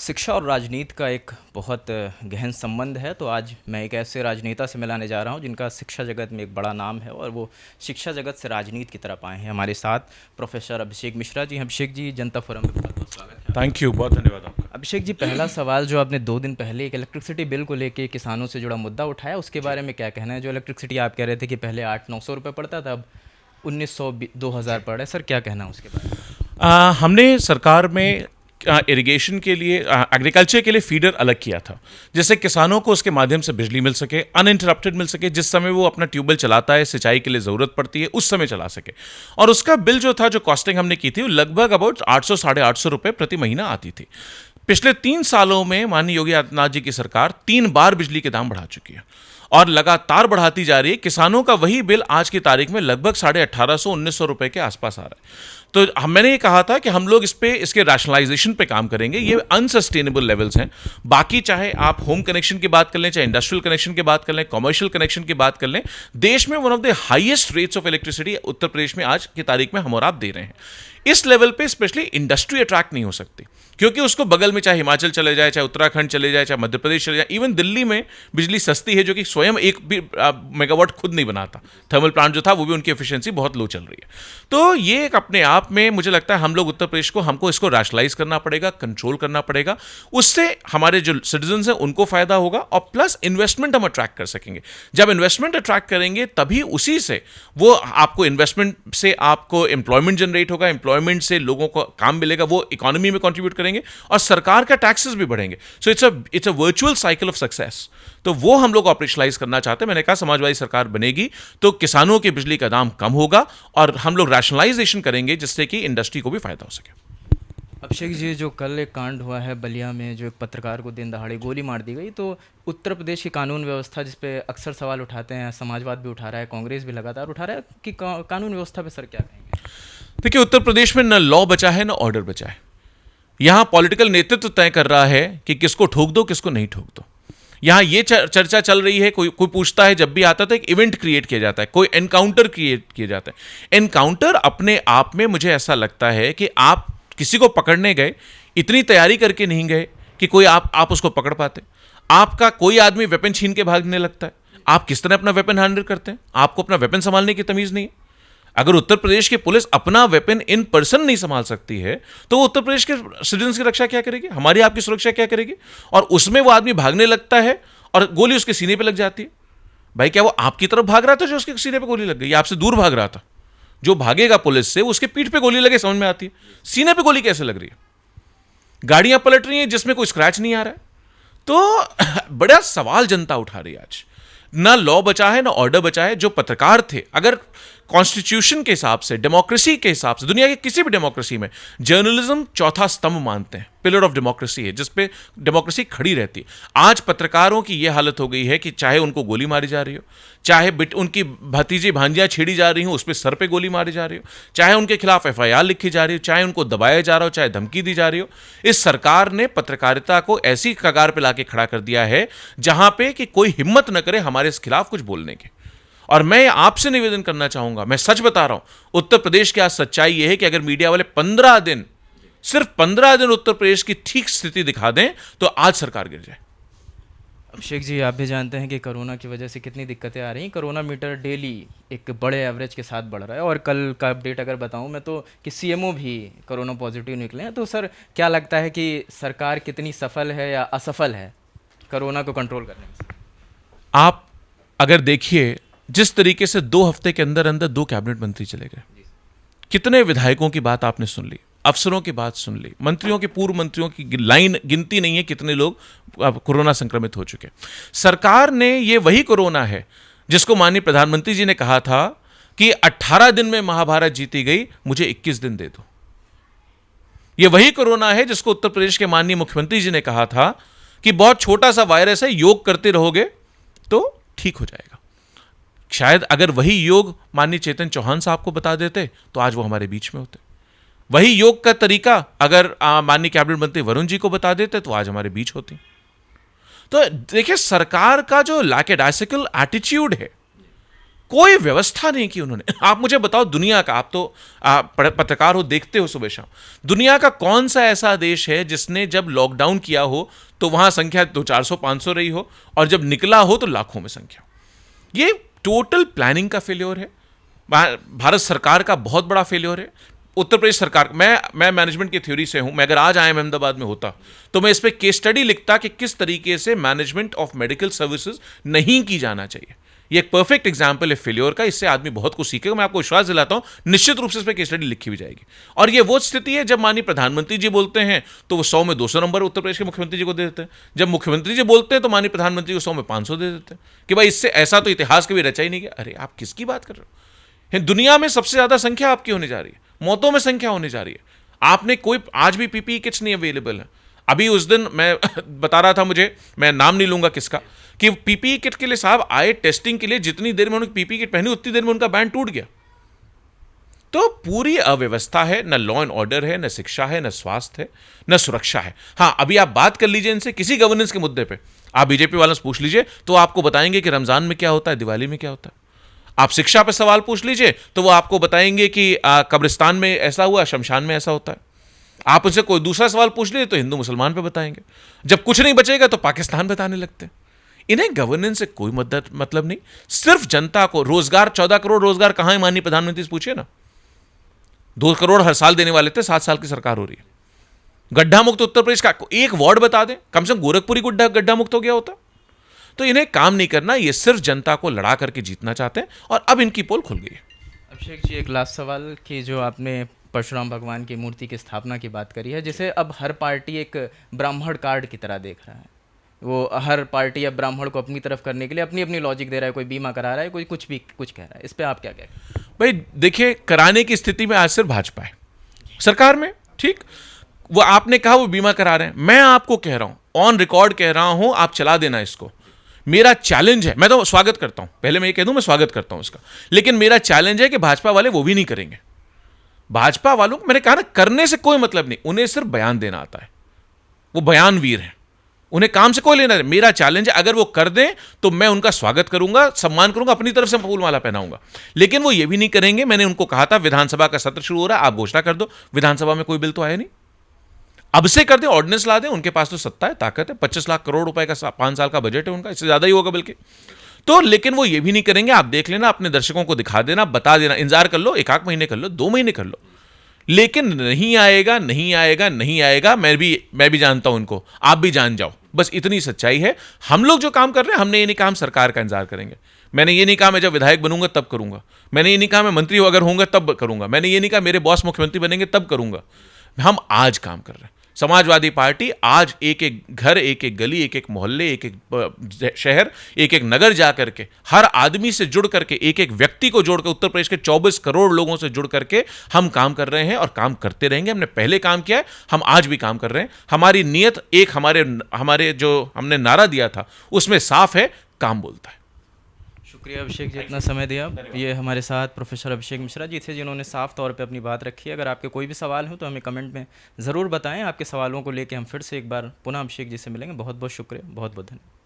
शिक्षा और राजनीति का एक बहुत गहन संबंध है। तो आज मैं एक ऐसे राजनेता से मिलाने जा रहा हूं जिनका शिक्षा जगत में एक बड़ा नाम है और वो शिक्षा जगत से राजनीति की तरफ आए हैं। हमारे साथ प्रोफेसर अभिषेक मिश्रा जी। अभिषेक जी, जनता फोरम में बहुत बहुत स्वागत है। थैंक यू, बहुत धन्यवाद आपका। अभिषेक जी, पहला सवाल जो आपने 2 दिन पहले एक इलेक्ट्रिसिटी बिल को लेके किसानों से जुड़ा मुद्दा उठाया, उसके बारे में क्या कहना है? जो इलेक्ट्रिसिटी आप कह रहे थे कि पहले 800-900 रुपये पड़ता था, अब 1900-2000 पड़ रहा है, सर क्या कहना है उसके बारे में? हमने सरकार में इरिगेशन के लिए, एग्रीकल्चर के लिए फीडर अलग किया था, जिससे किसानों को उसके माध्यम से बिजली मिल सके, अनइंटरप्टेड मिल सके। जिस समय वो अपना ट्यूबवेल चलाता है, सिंचाई के लिए ज़रूरत पड़ती है, उस समय चला सके। और उसका बिल जो था, जो कॉस्टिंग हमने की थी, वो लगभग अबाउट 800-850 रुपये प्रति महीना आती थी। पिछले 3 सालों में माननीय योगी आदित्यनाथ जी की सरकार 3 बार बिजली के दाम बढ़ा चुकी है और लगातार बढ़ाती जा रही है। किसानों का वही बिल आज की तारीख में लगभग 1850-1900 रुपए के आसपास आ रहा है। तो मैंने ये कहा था कि हम लोग इसके रैशनलाइजेशन पे काम करेंगे। ये अनसस्टेनेबल लेवल्स हैं। बाकी चाहे आप होम कनेक्शन की बात कर लें, चाहे इंडस्ट्रियल कनेक्शन की बात कर लें, कमर्शियल कनेक्शन की बात कर लें, देश में one of the highest rates of electricity Uttar Pradesh में आज की तारीख में हम और आप दे रहे हैं। इस लेवल पे स्पेशली इंडस्ट्री अट्रैक्ट नहीं हो सकती, क्योंकि उसको बगल में चाहे हिमाचल चले जाए, चाहे उत्तराखंड चले जाए, चाहे मध्य प्रदेश चले जाए, इवन दिल्ली में बिजली सस्ती है, जो कि स्वयं एक भी मेगावाट खुद नहीं बनाता। थर्मल प्लांट जो था वो भी उनकी एफिशिएंसी बहुत लो चल रही है। तो ये एक अपने आप में मुझे लगता है हम लोग उत्तर प्रदेश को, हमको इसको रैशनलाइज करना पड़ेगा, कंट्रोल करना पड़ेगा। उससे हमारे जो सिटीजन्स हैं उनको फायदा होगा और प्लस इन्वेस्टमेंट हम अट्रैक्ट कर सकेंगे। जब इन्वेस्टमेंट अट्रैक्ट करेंगे तभी उसी से वो आपको इन्वेस्टमेंट से आपको एम्प्लॉयमेंट जनरेट होगा, एम्प्लॉयमेंट से लोगों को काम मिलेगा, वो इकोनॉमी में कंट्रीब्यूट करेंगे और सरकार का टैक्सेस भी बढ़ेंगे। So it's a virtual cycle of success. तो वो हम लोग ऑपरेशनलाइज करना चाहते हैं। मैंने कहा समाजवादी सरकार बनेगी तो किसानों के बिजली का दाम कम होगा और हम लोग रैशनलाइजेशन करेंगे जिससे कि इंडस्ट्री को भी फायदा हो सके। अभिषेक जी, जो कल एक कांड हुआ है बलिया में, जो एक पत्रकार को दिन दहाड़े गोली मार दी गई, तो उत्तर प्रदेश की कानून व्यवस्था जिस पे अक्सर सवाल उठाते हैं, समाजवाद भी उठा रहा है, कांग्रेस भी लगातार उठा रहा है कि कानून व्यवस्था पे सर क्या कहेंगे? देखिए, उत्तर प्रदेश में न लॉ बचा है न ऑर्डर बचा है। यहां पॉलिटिकल नेतृत्व तय कर रहा है कि किसको ठोक दो, किसको नहीं ठोक दो। यहां ये चर्चा चल रही है, कोई पूछता है, जब भी आता था एक इवेंट क्रिएट किया जाता है, कोई एनकाउंटर क्रिएट किया जाता है। एनकाउंटर अपने आप में मुझे ऐसा लगता है कि आप किसी को पकड़ने गए, इतनी तैयारी करके नहीं गए कि कोई आप उसको पकड़ पाते। आपका कोई आदमी वेपन छीन के भागने लगता है, आप किस तरह अपना वेपन हैंडल करते हैं? आपको अपना वेपन संभालने की तमीज नहीं है। अगर उत्तर प्रदेश की पुलिस अपना वेपन इन पर्सन नहीं संभाल सकती है तो वो उत्तर प्रदेश के सिटीजन की रक्षा क्या करेगी, हमारी आपकी सुरक्षा क्या करेगी? और उसमें वो आदमी भागने लगता है और गोली उसके सीने पे लग जाती है। भाई, क्या वो आपकी तरफ भाग रहा था जो उसके सीने पे गोली लग गई, या आपसे दूर भाग रहा था? जो भागेगा पुलिस से उसके पीठ पे गोली लगे, समझ में आती है। सीने पे गोली कैसे लग रही है? गाड़ियां पलट रही हैं जिसमें कोई स्क्रैच नहीं आ रहा है। तो बड़ा सवाल जनता उठा रही है आज। ना लॉ बचा है ना ऑर्डर बचा है। जो पत्रकार थे, अगर कॉन्स्टिट्यूशन के हिसाब से, डेमोक्रेसी के हिसाब से, दुनिया के किसी भी डेमोक्रेसी में जर्नलिज्म चौथा स्तंभ मानते हैं, पिलर ऑफ डेमोक्रेसी है, जिसपे डेमोक्रेसी खड़ी रहती है। आज पत्रकारों की यह हालत हो गई है कि चाहे उनको गोली मारी जा रही हो, चाहे उनकी भतीजी भांजियां छेड़ी जा रही हो, उस पर सर पे गोली मारी जा रही हो, चाहे उनके खिलाफ एफआईआर लिखी जा रही हो, चाहे उनको दबाया जा रहा हो, चाहे धमकी दी जा रही हो। इस सरकार ने पत्रकारिता को ऐसी कगार पे लाके खड़ा कर दिया है जहां पे कि कोई हिम्मत न करे हमारे इस खिलाफ कुछ बोलने के। और मैं आपसे निवेदन करना चाहूंगा, मैं सच बता रहा हूं, उत्तर प्रदेश की आज सच्चाई यह है कि अगर मीडिया वाले 15 दिन, सिर्फ 15 दिन उत्तर प्रदेश की ठीक स्थिति दिखा दें तो आज सरकार गिर जाए। अभिषेक जी, आप भी जानते हैं कि कोरोना की वजह से कितनी दिक्कतें आ रही हैं। कोरोना मीटर डेली एक बड़े एवरेज के साथ बढ़ रहा है और कल का अपडेट अगर बताऊं मैं तो कि सीएमओ भी कोरोना पॉजिटिव निकले हैं। तो सर क्या लगता है कि सरकार कितनी सफल है या असफल है कोरोना को कंट्रोल करने में? आप अगर देखिए, जिस तरीके से 2 हफ्ते के अंदर अंदर 2 कैबिनेट मंत्री चले गए, कितने विधायकों की बात आपने सुन ली, अफसरों की बात सुन ली, मंत्रियों के, पूर्व मंत्रियों की लाइन गिनती नहीं है कितने लोग कोरोना संक्रमित हो चुके। सरकार ने, ये वही कोरोना है जिसको माननीय प्रधानमंत्री जी ने कहा था कि 18 दिन में महाभारत जीती गई, मुझे 21 दिन दे दो। ये वही कोरोना है जिसको उत्तर प्रदेश के माननीय मुख्यमंत्री जी ने कहा था कि बहुत छोटा सा वायरस है, योग करते रहोगे तो ठीक हो जाएगा। शायद अगर वही योग माननीय चेतन चौहान साहब को बता देते तो आज वो हमारे बीच में होते। वही योग का तरीका अगर माननीय कैबिनेट मंत्री वरुण जी को बता देते तो आज हमारे बीच होती। तो देखिए, सरकार का जो लैकेडाइसिकल एटीट्यूड है कोई व्यवस्था नहीं की उन्होंने। आप मुझे बताओ दुनिया का, आप तो पत्रकार हो, देखते हो सुबह शाम, दुनिया का कौन सा ऐसा देश है जिसने जब लॉकडाउन किया हो तो वहां संख्या 200-400-500 रही हो और जब निकला हो तो लाखों में संख्या। ये टोटल प्लानिंग का फेल्योर है, भारत सरकार का बहुत बड़ा फेल्योर है, उत्तर प्रदेश सरकार। मैं मैनेजमेंट की थ्योरी से हूं, मैं अगर आज आईआईएम अहमदाबाद में होता तो मैं इस पे केस स्टडी लिखता कि किस तरीके से मैनेजमेंट ऑफ मेडिकल सर्विसेज नहीं की जाना चाहिए। ये एक परफेक्ट एग्जाम्पल है फेल्योर का, इससे आदमी बहुत कुछ सीखेगा। मैं आपको विश्वास दिलाता हूं निश्चित रूप से इस पर केस स्टडी लिखी भी जाएगी। और ये वो स्थिति है जब माननीय प्रधानमंत्री जी बोलते हैं तो वो 100 में 200 नंबर उत्तर प्रदेश के मुख्यमंत्री जी को दे देते हैं, जब मुख्यमंत्री जी बोलते हैं तो माननीय प्रधानमंत्री को 100 में 500 दे देते हैं कि भाई इससे ऐसा तो इतिहास कभी रचा ही नहीं गया। अरे आप किसकी बात कर रहे हो? दुनिया में सबसे ज्यादा संख्या आपकी होने जा रही है, मौतों में संख्या होने जा रही है। आपने कोई आज भी पीपीई किट्स नहीं अवेलेबल है। अभी उस दिन मैं बता रहा था, मुझे, मैं नाम नहीं लूंगा किसका, कि पीपीई किट के लिए साहब आए टेस्टिंग के लिए, जितनी देर में उन्होंने पीपीई किट पहनी उतनी देर में उनका बैंड टूट गया। तो पूरी अव्यवस्था है, न लॉ एंड ऑर्डर है, न शिक्षा है, न स्वास्थ्य है, न सुरक्षा है। हाँ, अभी आप बात कर लीजिए इनसे किसी गवर्नेंस के मुद्दे पे, आप बीजेपी वालों से पूछ लीजिए तो आपको बताएंगे कि रमजान में क्या होता है, दिवाली में क्या होता है। आप शिक्षा पे सवाल पूछ लीजिए तो वो आपको बताएंगे कि कब्रिस्तान में ऐसा हुआ, शमशान में ऐसा होता है। आप उनसे कोई दूसरा सवाल पूछ लीजिए तो हिंदू मुसलमान पे बताएंगे। जब कुछ नहीं बचेगा तो पाकिस्तान बताने लगते हैं। इन्हें गवर्नेंस से कोई मतलब नहीं, सिर्फ जनता को रोजगार, 14 करोड़ रोजगार कहां है माननीय प्रधानमंत्री से पूछिए ना। 2 करोड़ हर साल देने वाले थे, 7 साल की सरकार हो रही है। गड्ढा मुक्त उत्तर प्रदेश का एक वार्ड बता दें, कम से कम गोरखपुर ही गड्ढा मुक्त हो गया होता। तो इन्हें काम नहीं करना, ये सिर्फ जनता को लड़ा करके जीतना चाहते हैं और अब इनकी पोल खुल गई है। अभिषेक जी, एक लास्ट सवाल कि जो आपने परशुराम भगवान की मूर्ति की स्थापना की बात करी है, जिसे अब हर पार्टी एक ब्राह्मण कार्ड की तरह देख रहा है। वो हर पार्टी अब ब्राह्मण को अपनी तरफ करने के लिए अपनी अपनी लॉजिक दे रहा है, कोई बीमा करा रहा है, कोई कुछ कह रहा है। इस पे आप क्या कहें? भाई देखिए, कराने की स्थिति में आज सिर्फ भाजपा है सरकार में, ठीक। वो आपने कहा वो बीमा करा रहे हैं, मैं आपको कह रहा हूं, ऑन रिकॉर्ड कह रहा हूं, आप चला देना इसको। मेरा चैलेंज है, मैं तो स्वागत करता हूं, पहले मैं ये कह दूं मैं स्वागत करता हूं इसका, लेकिन मेरा चैलेंज है कि भाजपा वाले वो भी नहीं करेंगे। भाजपा वालों को मैंने कहा ना, करने से कोई मतलब नहीं, उन्हें सिर्फ बयान देना आता है, वो बयानवीर है, उन्हें काम से कोई लेना नहीं। मेरा चैलेंज है, अगर वो कर दें तो मैं उनका स्वागत करूंगा, सम्मान करूंगा, अपनी तरफ से फूल माला पहनाऊंगा। लेकिन वो ये भी नहीं करेंगे। मैंने उनको कहा था विधानसभा का सत्र शुरू हो रहा है, आप घोषणा कर दो, विधानसभा में कोई बिल तो आया नहीं, अब से कर दें, ऑर्डिनेंस ला दें, उनके पास तो सत्ता है, ताकत है, 25 लाख करोड़ रुपए का 5 साल का बजट है उनका, इससे ज्यादा ही होगा बल्कि। तो लेकिन वो ये भी नहीं करेंगे। आप देख लेना, अपने दर्शकों को दिखा देना, बता देना, इंतजार कर लो, 1 महीने कर लो, 2 महीने कर लो, लेकिन नहीं आएगा, नहीं आएगा, नहीं आएगा। मैं भी जानता हूं उनको, आप भी जान जाओ, बस इतनी सच्चाई है। हम लोग जो काम कर रहे हैं, हमने ये नहीं कहा हम सरकार का इंतजार करेंगे, मैंने ये नहीं कहा मैं जब विधायक बनूंगा तब करूंगा, मैंने ये नहीं कहा मैं मंत्री अगर होऊंगा तब करूंगा, मैंने ये नहीं कहा मेरे बॉस मुख्यमंत्री बनेंगे तब करूंगा। हम आज काम कर रहे हैं। समाजवादी पार्टी आज एक एक घर, एक एक गली, एक एक मोहल्ले, एक एक शहर, एक एक नगर जा करके हर आदमी से जुड़ करके, एक एक व्यक्ति को जोड़ कर, उत्तर प्रदेश के 24 करोड़ लोगों से जुड़ करके हम काम कर रहे हैं और काम करते रहेंगे। हमने पहले काम किया है, हम आज भी काम कर रहे हैं। हमारी नीयत एक, हमारे जो हमने नारा दिया था उसमें साफ है, काम बोलता है। शुक्रिया अभिषेक जी, इतना समय दिया। ये हमारे साथ प्रोफेसर अभिषेक मिश्रा जी थे, जिन्होंने साफ तौर पे अपनी बात रखी है। अगर आपके कोई भी सवाल हो तो हमें कमेंट में ज़रूर बताएं। आपके सवालों को लेके हम फिर से एक बार पुनः अभिषेक जी से मिलेंगे। बहुत बहुत शुक्रिया, बहुत बहुत धन्यवाद।